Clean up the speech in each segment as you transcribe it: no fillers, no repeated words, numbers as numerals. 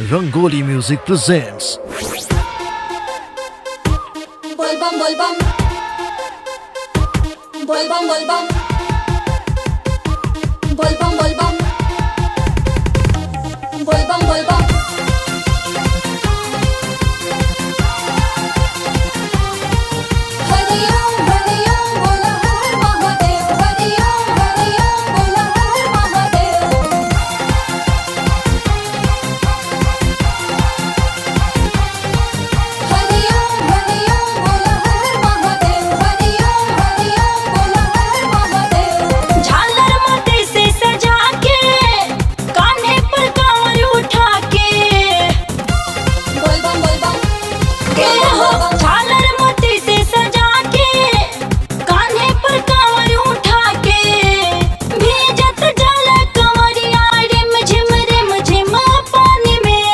Rangoli Music presents बोलबम बोलबम बोलबम बोलबम बोलबम बोलबम बोलबम बोलबम हरिओम हरिओम बोला हर महादेव हरिओम हरिओम बोला हर महादेव हरिओम हरिओम बोला हर महादेव हरिओम हरिओम बोला हर महादेव झालर मोती से सजा के कान्हे पर कांवर उठा के बोलबम बोलबम के हो झालर मोती से सजा के कान्हे पर कांवर उठा के भीजत जल कंवरिया रिम झिम पानी में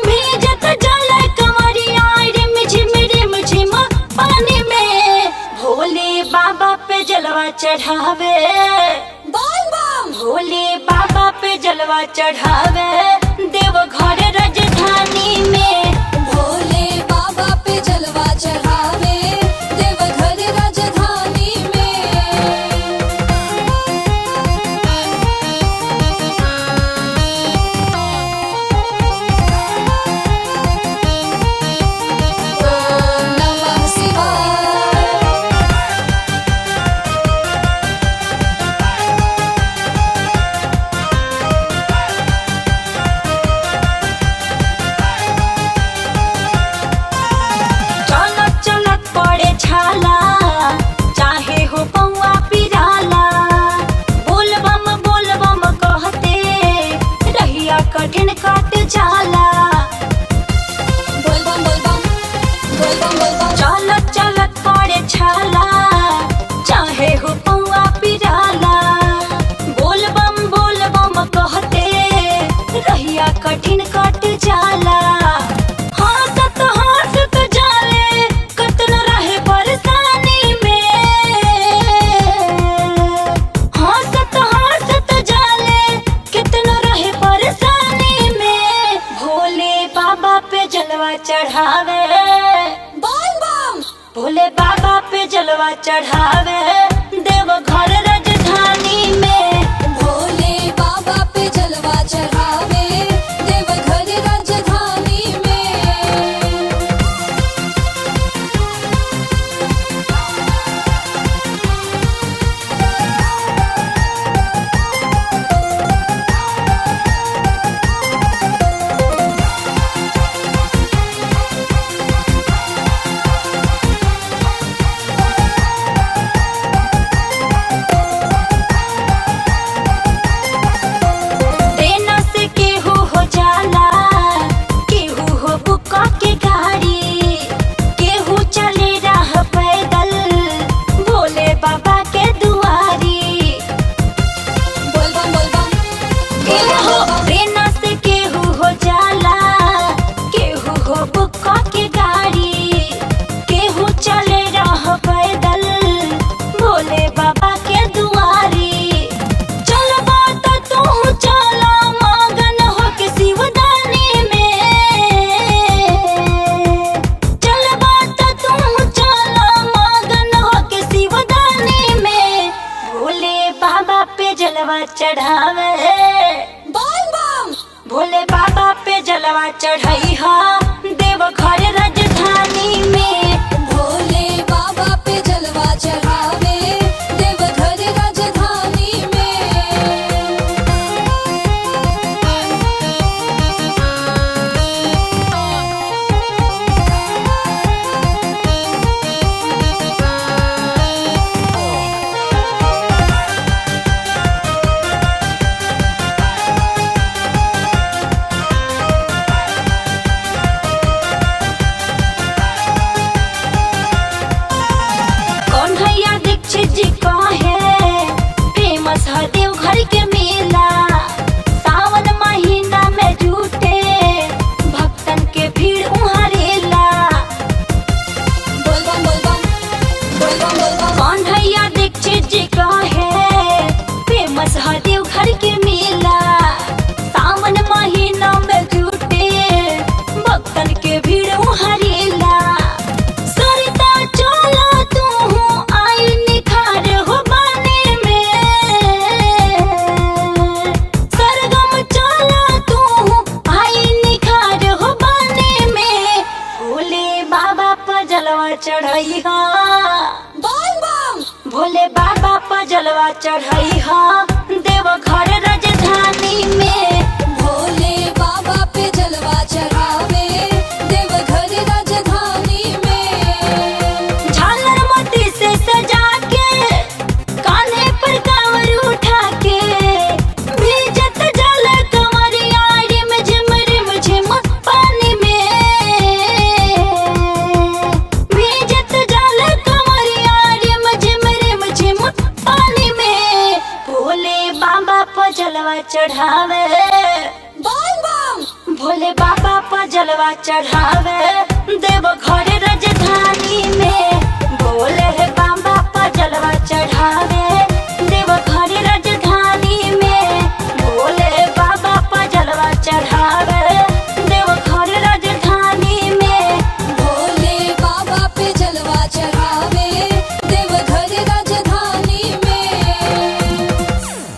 भीजत जल कंवरिया रिम झिम पानी में भोले बाबा पे जलवा चढ़ावे भोले बाबा पे जलवा चढ़ावे देवघर राजधानी में भोले बाबा पे जलवा चढ़ावे देवघर राजधानी में ओम नमः शिवाय चलत चलत पड़े छाला चाहे हो पौआ पिराला बोल बम कहते रहिया कठिन काट जाला बोलबम बोलबम बोलबम बोलबम चलत चलत पड़े छाला चाहे हो पौआ पिराला बोल बम कहते रहिया कठिन काट जाला हंसत जाले कतनो रहे परेशानी में हंसत जाले कितनो रहे परेशानी में भोले बाबा पे जलवा चढ़ावे भोले बाबा पे जलवा चढ़ावे देवघर राजधानी में भोले बाबा पे जलवा चढ़ावे देवघर राजधानी में ट्रेन से केहू हो जाला केहू हो बुका के गाड़ी केहू चले राह पैदल भोले बाबा के दुआरी बोलबम बोलबम केहू ट्रेन से केहू हो जाला केहू हो बुका के गाड़ी केहू चले राह पैदल भोले बाबा के दुआरी चलबा त तू चला मगन होके शिवदानी में चलबा त तू चला मगन होके शिवदानी में भोले बाबा पे जलवा चढ़ावे भोले बाबा पे जलवा चढ़ैहा देवघर राजधानी में भोले बाबा पे जलवा चढ़ावे देवघर राजधानी में चढ़ाई हा देवघर राजधानी में। भोले बाबा पे जलवा चढ़ावे देवघर राजधानी में। झालर मोती से सजा के कान्हे पर कांवर उठा के भीजत जल कमरिया रिम झिम पानी में। भीजत जल कमरिया रिम झिम पानी में। भोले बाबा पर जलवा चढ़ावे बोल बम। भोले बाबा पर जलवा चढ़ावे देवघर राजधानी में। भोले बाबा पर जलवा चढ़ावे देवघर राजधानी में। भोले बाबा पर जलवा चढ़ावे देवघर राजधानी में। भोले बाबा पे जलवा चढ़ावे देवघर राजधानी में।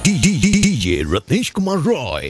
DJ Ratnesh Kumar Roy.